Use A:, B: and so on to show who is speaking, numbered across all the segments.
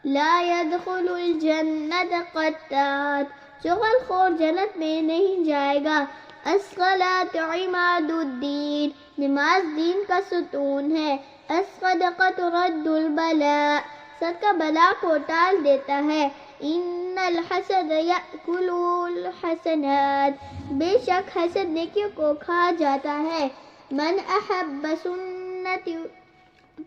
A: لا يدخل الجنة قتات، چغل خور جنت میں نہیں جائے گا۔ الصلاۃ عماد الدین، نماز دین کا ستون ہے۔ الصدقۃ رد البلاء، صدقہ بلا کو ٹال دیتا ہے۔ ان الحسد یأکل الحسنات، بے شک حسد نیکیوں کو کھا جاتا ہے۔ من احب سنتی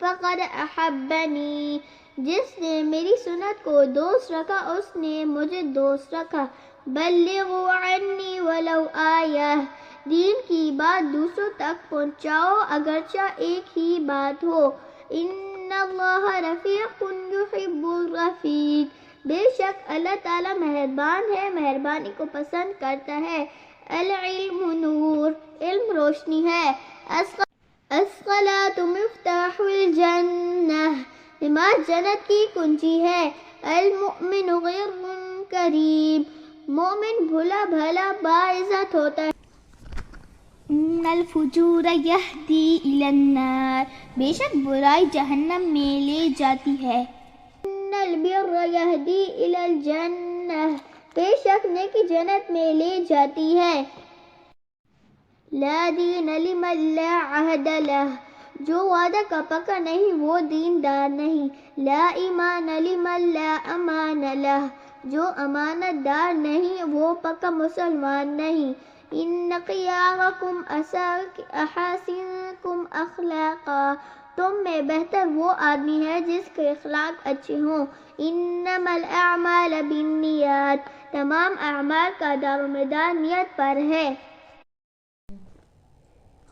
A: فقد احبنی، جس نے میری سنت کو دوست رکھا اس نے مجھے دوست رکھا۔ بلغوا عنی ولو آیہ، دین کی بات دوسروں تک پہنچاؤ اگرچہ ایک ہی بات ہو۔ ان اللہ رفیق یحب الرفیق، بے شک اللہ تعالیٰ مہربان ہے، مہربانی کو پسند کرتا ہے۔ العلم نور، علم روشنی ہے۔ الصلاۃ مفتاح الجنہ، نماز جنت کی کنجی ہے۔ المؤمن غر کریم، مومن بھلا بھلا باعزت ہوتا ہے۔ ان الفجور یہدی الی النار، بے شک برائی جہنم میں لے جاتی ہے۔ ان البر یہدی الی الجنہ، بے شک نیکی جنت میں لے جاتی ہے۔ لا دین لمن لا عہد لہ، جو وعدہ کا پکا نہیں وہ دیندار نہیں۔ لا ایمان لمن لا امان لہ، جو امانت دار نہیں وہ پکا مسلمان نہیں۔ ان خیارکم احاسنکم اخلاقا، تم میں بہتر وہ آدمی ہے جس کے اخلاق اچھے ہوں۔ انما الاعمال بالنیات، تمام اعمال کا دار و مدار نیت پر ہے۔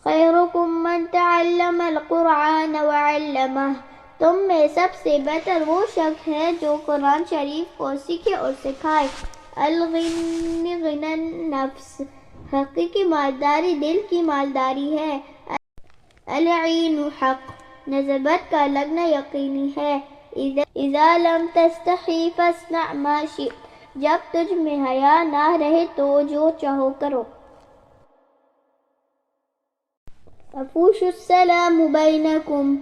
A: خیرکم من تعلم القرآن وعلمہ، تم میں سب سے بہتر وہ شخص ہے جو قرآن شریف کو سیکھے اور سکھائے۔ الغنی غنی النفس، حقیقی مالداری دل کی مالداری ہے۔ العین حق، نظر بد کا لگنا یقینی ہے۔ اذا لم تستحی فاصنع ما شئت، جب تجھ میں حیا نہ رہے تو جو چاہو کرو۔ افشوا السلام بینکم،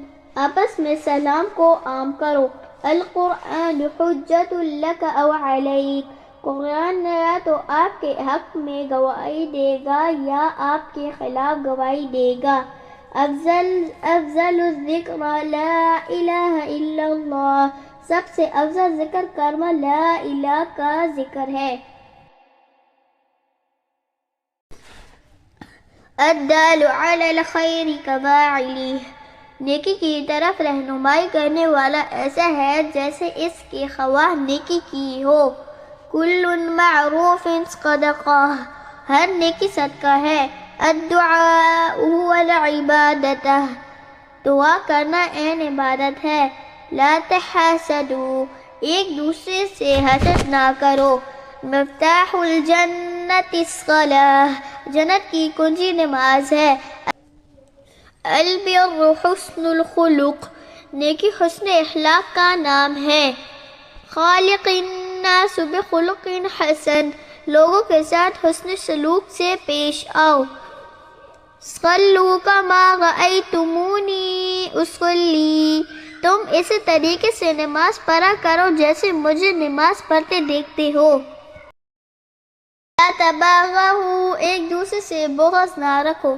A: آپس میں سلام کو عام کرو۔ القرآن حجۃ لک او علیک، قرآن یا تو آپ کے حق میں گواہی دے گا یا آپ کے خلاف گواہی دے گا۔ افضل الذکر لا الہ الا اللہ، سب سے افضل ذکر کلمہ لا الہ کا ذکر ہے۔ الدال علی الخیر کفاعلہ، نیکی کی طرف رہنمائی کرنے والا ایسا ہے جیسے اس کی خواہ نیکی کی ہو۔ کل معروف صدقہ، ہر نیکی صدقہ ہے۔ الدعاء هو العبادۃ، دعا کرنا عین عبادت ہے۔ لا تحاسدوا، ایک دوسرے سے حسد نہ کرو۔ مفتاح الجنۃ الصلاۃ، جنت کی کنجی نماز ہے۔ البر حسن الخلق، نیکی حسن اخلاق کا نام ہے۔ خالق الناس بخلق حسن، لوگوں کے ساتھ حسن سلوک سے پیش آؤ۔ صلوا کما رأیتمونی اصلی، تم اس طریقے سے نماز پڑھا کرو جیسے مجھے نماز پڑھتے دیکھتے ہو۔ لا تباغضوا، ایک دوسرے سے بغض نہ رکھو۔